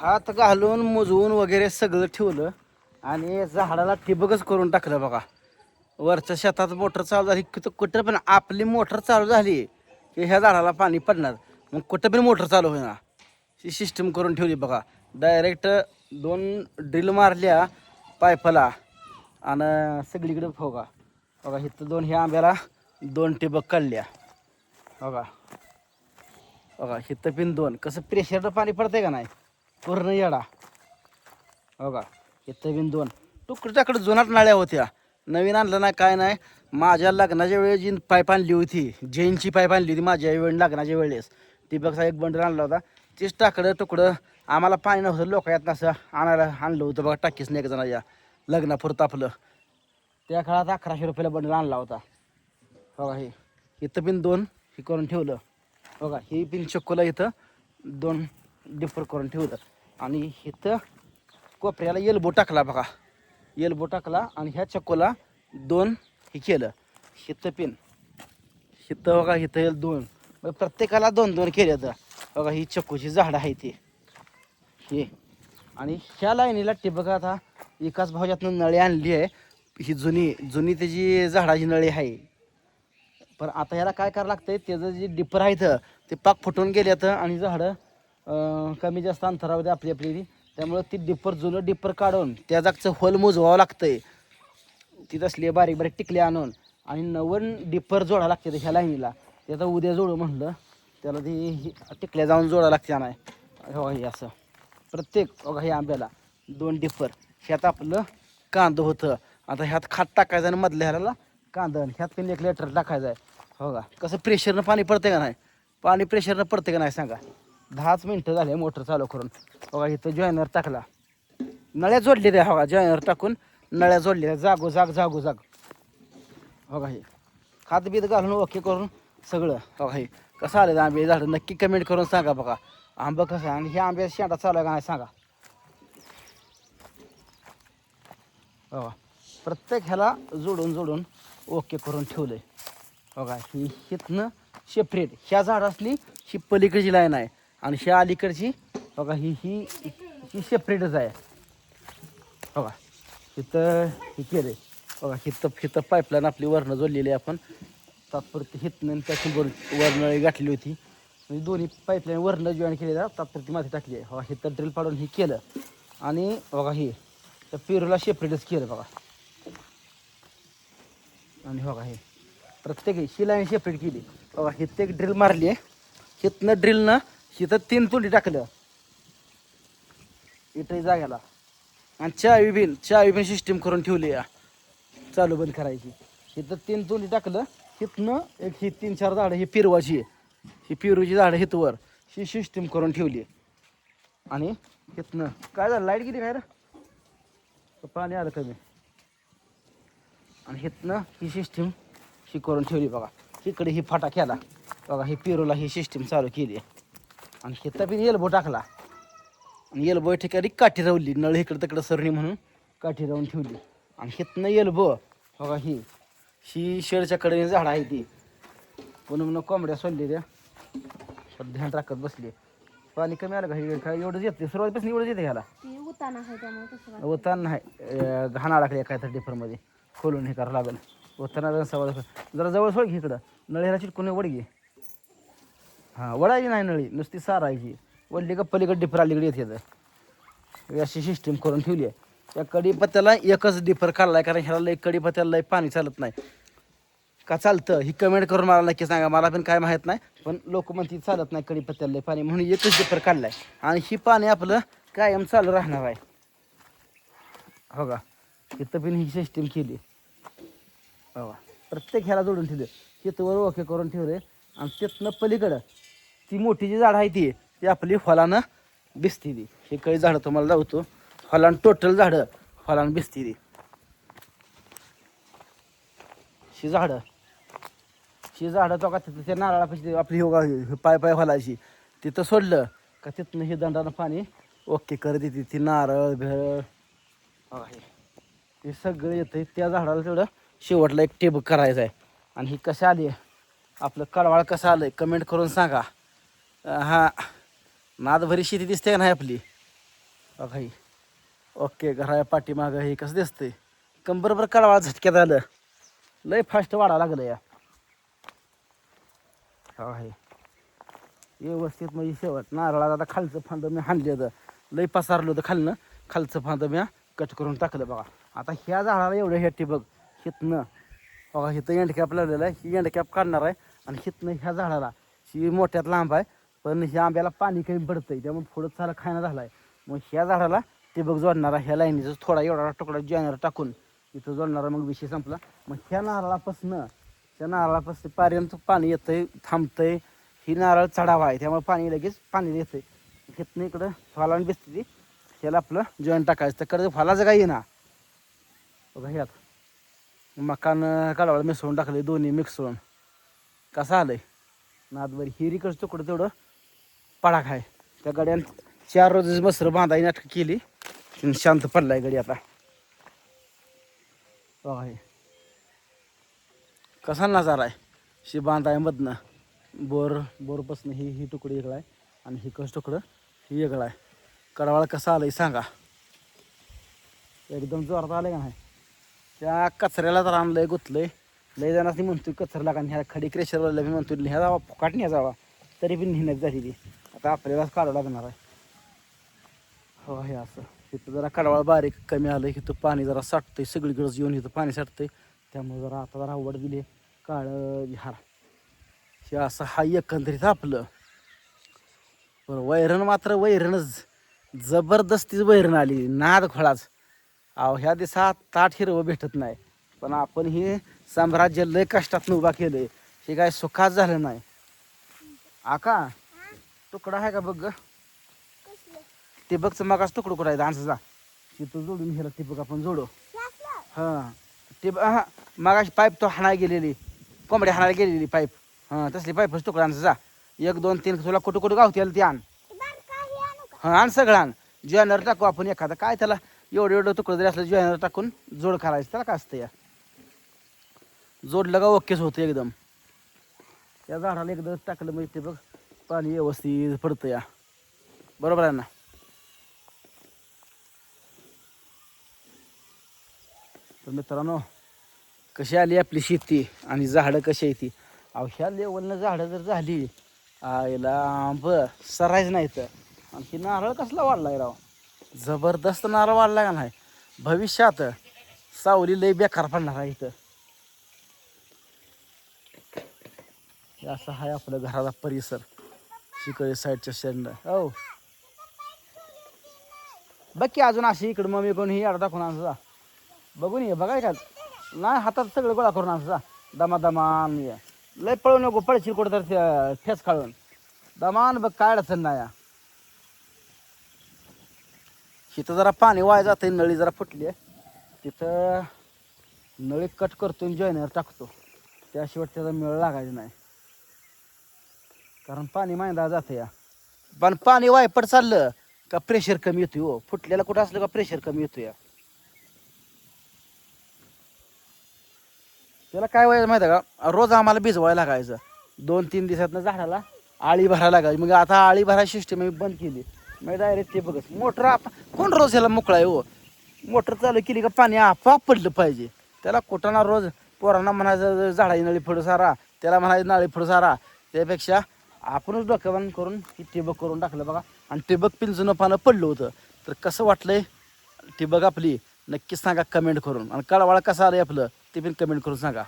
हात घालून मुजवून वगैरे सगळं ठेवलं आणि झाडाला ठिबकच करून टाकलं बघा. वरच्या शेतात मोटर चालू झाली की कुठं पण आपली मोटर चालू झाली की ह्या झाडाला पाणी पडणार. मग कुठं पण मोटर चालू होईना ही सिस्टम करून ठेवली बघा. डायरेक्ट 2 ड्रिल मारल्या पायपाला आणि सगळीकडे बघा. बघा इथं 2 ह्या आंब्याला 2 ठिबक काढल्या बघा. बघा इथं पिन 2 कसं प्रेशरनं पाणी पडतंय का नाही पूर्ण येडा. बघा इथं पिन 2 तुकडं जुनाट नाळ्या होत्या, नवीन आणलं नाही काय नाही. माझ्या लग्नाच्या वेळेस जी पाईप आणली होती, जैनची पाईप आणली होती माझ्या वेळ लग्नाच्या वेळेस, ठिबकचा एक बंडल आणला होता. तीच टाकडं तुकडं आम्हाला पाणी नव्हतं लोकांत असं आणायला आणलं होतं बघा. टाकीसने एक जणाच्या लग्नापुरतं आपलं त्या काळात 1100 रुपयाला बंडल आणला होता. बघा हे इथं पिन 2 हे करून ठेवलं बघा. ही पिन चक्कोला इथं 2 डिपर करून ठेवलं आणि इथं कोपऱ्याला एल्बो टाकला बघा. एल्बो टाकला आणि ह्या चक्कोला 2 हे केलं. हिथं पिन हिथं बघा इथं 2 प्रत्येकाला 2-2 केले तर बघा. ही चक्कूची झाडं आहे ती हे. आणि ह्या लाईनीला ठिबक आता एकाच भाज्यातनं नळी आणली आहे. ही जुनी त्याची झाडाची नळी आहे. पण आता ह्याला काय करावं लागतंय, त्याचं जे डिपर आहे ते पाक फुटून गेल्यात आणि झाडं कमी जास्त अंतरावर आपली आपली. त्यामुळं ती जुनं डिपर काढून त्या जागचं होल मोजवावं लागतंय. ती तसली बारीक बारीक टिकली आणून आणि नवीन डिपर जोडा लागते ह्या लाईनीला. ते आता उद्या जोडू म्हणलं त्याला ती टिकल्या जाऊन जोडा लागते नाही. हो हे असं प्रत्येक बघा हे आंब्याला 2 डिपर. ह्यात आपलं कांदं होतं. आता ह्यात खात टाकायचं आणि मधल्या ह्याला कांदं, ह्यात पण 1 लिटर टाकायचं आहे. हो का कसं प्रेशरनं पाणी पडते का नाही, पाणी प्रेशरनं पडते का नाही सांगा. 10च मिनटं झाले मोटर चालू करून. बघा इथं जॉयनर टाकला, नळ्या जोडले त्या. हो का जॉयनर टाकून नळ्या जोडल्या जागोजाग. हो का हे खात बीत घालून ओके करून सगळं. हो का हे कसं आलं आंबे झाडं नक्की कमेंट करून सांगा बघा. आंबा कसं आहे आणि हे आंब्याचा शेंडा चालू आहे का नाही सांगा. हो प्रत्येक ह्याला जोडून ओके करून ठेवलंय. बघा ही हिथनं सेपरेट ह्या झाड असली ही पलीकडची लाईन आहे आणि ह्या अलीकडची बघा ही ही ही सेपरेटच आहे. बघा इथं हे केलं आहे बघा. हिथं पाईपलाईन आपली वरनं जोडलेली आहे आपण तात्पुरती. हिथनं त्याची वरनळी गाठली होती म्हणजे दोन्ही पाईपलाईन वरनं जॉईन केलेल्या तात्पुरती माती टाकली आहे. बघा हिथं ड्रिल पाडून हे केलं आणि बघा हे तर पेरूला सेपरेटच केलं बघा. आणि बघा हे प्रत्येक ही लाईन सेपरेट केली बघा. हिथं एक ड्रिल मारली आहे, हिथनं ड्रिलनं हिथं 3 तुली टाकलं इथं जाग्याला. आणि चावी बिन सिस्टीम करून ठेवली या चालू बंद करायची. इथं 3 तुली टाकलं. हिथनं एक ही 3-4 झाडं ही पिरवाची ही पिरूची झाडं हितवर ही सिस्टीम करून ठेवली. आणि हिथनं काय झालं लाईट गेली काय रे, पाणी आलं कमी. आणि हिथनं ही सिस्टीम ही करून ठेवली बघा. इकडे ही फाटा केला बघा. ही पिरूला ही सिस्टीम चालू केली आणि हिथं बी एल्बो टाकला आणि एल्बो ठिकाणी काठी रावली. नळ इकडं तिकडं सरणी म्हणून काठी राहून ठेवली. आणि हिथनं एल्बो बघा ही शेडच्या कडेने झाडं आहे ती म्हणून कोंबड्या सोडली त्या ध्यान राखत बसली. पाणी कमी आलं का हे काय एवढंच येते सुरुवातीपासून एवढंच येते ह्याला. उतान नाही घाण अडकले काय तर डिफरमध्ये खोलून हे करावं लागेल. उताना सवय जरा जवळ सोड घे इकडं. नळी ह्याला चिटकून वडगी. हां वडायची नाही नळी नुसती सारायची. वडली का पलीकडे डिफर अलीकडे येते. अशी सिस्टीम करून ठेवली आहे. त्या कडीपत्त्याला एकच डिफर काढला आहे कारण ह्याला लई कडीपत्त्याला लई पाणी चालत नाही का. चालतं ही कमेंट करून मला नक्की सांगा. मला पण काय माहीत नाही पण लोक म्हणते चालत नाही कडीपत्त्याला लई पाणी म्हणून एकच डिफर काढला आहे. आणि ही पाणी आपलं कायम चालू राहणार आहे. हो का इथं पण ही सिस्टीम केली बघा. प्रत्येक ह्याला जोडून ठेवले. हिथवर ओके करून ठेवले. आणि तिथनं पलीकडं ती मोठी जी झाडं आहे ती आपली फळानं भिजती ती. हे काही झाडं तुम्हाला लावतो फळानं टोटल झाडं फळानं भिजती ती. ही झाडं तो का तिथं त्या नारळापाशी आपली पाय फलायची तिथं सोडलं का तिथनं हे दंडानं पाणी ओके कर देते. ती नारळ भेळ हे सगळं येतं. त्या झाडाला तेवढं शेवटला एक टेबक करायचं आहे. आणि ही कसं आली आपलं कडवाळ कसं आलं कमेंट करून सांगा. हा नादभरी शेती दिसते का नाही आपली. काही ओके घराच्या पाठीमागं हे कसं दिसतंय कंबरभर कळवा झटक्यात आलं लय फास्ट वाढा लागलं या आहे व्यवस्थित म्हणजे शेवट नारळात आता खालचं फांद मी हाणलं होतं लय पसारलं होतं खालनं खालचं फांद मी कट करून टाकलं बघा आता ह्या झाडाला एवढं हे ठिबक हितनं बघा हिथं एंडकॅप लावलेलं आहे ही एंडकॅप काढणार आहे आणि हितनं ह्या झाडाला ही मोठ्यात लांब आहे पण ह्या आंब्याला पाणी कमी पडतंय त्यामुळे थोडं चाला खायला झाला आहे मग ह्या झाडाला ठिबक जोडणार आहे ह्या लाईनीचं थोडा एवढा तुकडा जॉईनर टाकून इथं जोडणार मग विषय संपला मग ह्या नारळापासनं त्या नारळापासून पर्यंत पाणी येतंय थांबतंय ही नारळ चढावा आहे त्यामुळे पाणी लगेच पाणी येतंय हितनं इकडं फालान बेसते ती ह्याला आपलं जॉईन टाकायचं तर कर्ज फालाचं काही ना बघा ह्यात मकान काढावं मिसळून टाकले दोन्ही मिक्स होऊन कसं आलंय नादभरी हिरीकडचं तुकडं तेवढं पडाक आहे त्या गड्यान 4 रोज मसर बांधाई नाटकं केली शांत पडलाय गडी आता बघा हे कसा नजारा आहे शी बांधाय मधनं बोरपासून ही तुकडं वेगळं आहे आणि ही कस तुकडं ही वेगळं आहे कडवाळ कसा आलंय सांगा एकदम जोरात आलंय का नाही त्या कचऱ्याला तर आणलंय गुतलंय लय जणांनी म्हणतोय कचऱ्याला का ह्या खडी क्रेशरवाला मी म्हणतोय ह्या जावा फुकाट न्या जावा तरी पण नेण्यात झाली ती आता आपल्यालाच काढावं लागणार आहे हो हे असं इथं जरा कडवाळ बारीक कमी आलं इथं पाणी जरा साठतंय सगळीकडे येऊन इथं पाणी साठतंय त्यामुळे जरा आता जरा आवड दिली काळं झार हे असं हा एकंदरीत आपलं बरं वैरण मात्र वैरणच जबरदस्तीच वैरण आली नाद खोळाच अहो ह्या दिवसात ताट हिरवं भेटत नाही पण आपण हे साम्राज्य लय कष्टात उभा केलंय हे काय सुखात झालं नाही आका तुकडा आहे का बघ ते बघचं मगाच तुकडं कुठं आहे दांचा जा तिथं जोडून ह्याला ते बघ आपण जोडू हां ते हां मगाशी पाईप तो हाणायला गेलेली कोंबड्या हाणायला गेलेली पाईप हां तसली पाईपच तुकडा आणचा जा 1 2 3 तुला कुठं कुठं गावते ते आण हां आण सगळं आण जॉईनर टाकू आपण एखादं काय त्याला एवढं तुकडं जरी असलं जॉईनर टाकून जोड करायचं त्याला काय असतं या जोडलं का ओकेच होतं एकदम त्या झाडाला एकदम टाकलं म्हणजे ते बघ पाणी व्यवस्थित पडतं या बरोबर आहे ना तर मित्रांनो कशी आली आपली शेती आणि झाडं कशी आहे ती अहो ह्या लेवलनं झाडं जर झाली आईला आंब सरायच नाही तर आणखी नारळ कसला वाढलाय राव जबरदस्त नारळ वाढला का नाही भविष्यात सावली लय बेकार पडणार आहे इथं हे असं आहे आपलं घराचा परिसर चिकळी साईडच्या शेंड हो बघ की अजून अशी इकडं मग मी कोण ही आड दाखवून आणसा बघून ये बघाय का नाही हातात सगळं गोळा करून आणसा दमादमान ये लय पळू नको पळशील कुठं तर ठेच खाळून दमान बघ काय अडचण नाही या इथं जरा पाणी वाया जाते नळी जरा फुटली आहे तिथं नळी कट करतो जॉईनर टाकतो त्याशिवाय त्याचा मेळ लागायचा नाही कारण पाणी मांदा जातं या पण पाणी वायपट चाललं का प्रेशर कमी येतोय हो फुटलेला कुठं असलं का प्रेशर कमी येतो या त्याला काय व्हायचं माहिती आहे का रोज आम्हाला भिजवायला लागायचं 2-3 दिवसातनं झाडाला आळी भरायला लागायची मग आता आळी भरायची सिस्टम मी बंद केली मग डायरेक्ट ते बघत मोटर कोण रोज ह्याला मोकळा आहे हो मोटर चालू केली का पाणी आपोआप पडलं पाहिजे त्याला कुठं ना रोज पोरांना म्हणायचं झाडाची नळी फुडू सारा त्याला म्हणायचं नाळी फुडू सारा त्यापेक्षा आपणच डोक्यावर करून ती ठिबक करून टाकलं बघा आणि ठिबक पिंजून पानं पडलं होतं तर कसं वाटलंय ठिबक आपली नक्कीच सांगा कमेंट करून आणि कळवाळा कसा आलंय आपलं ते पण कमेंट करून सांगा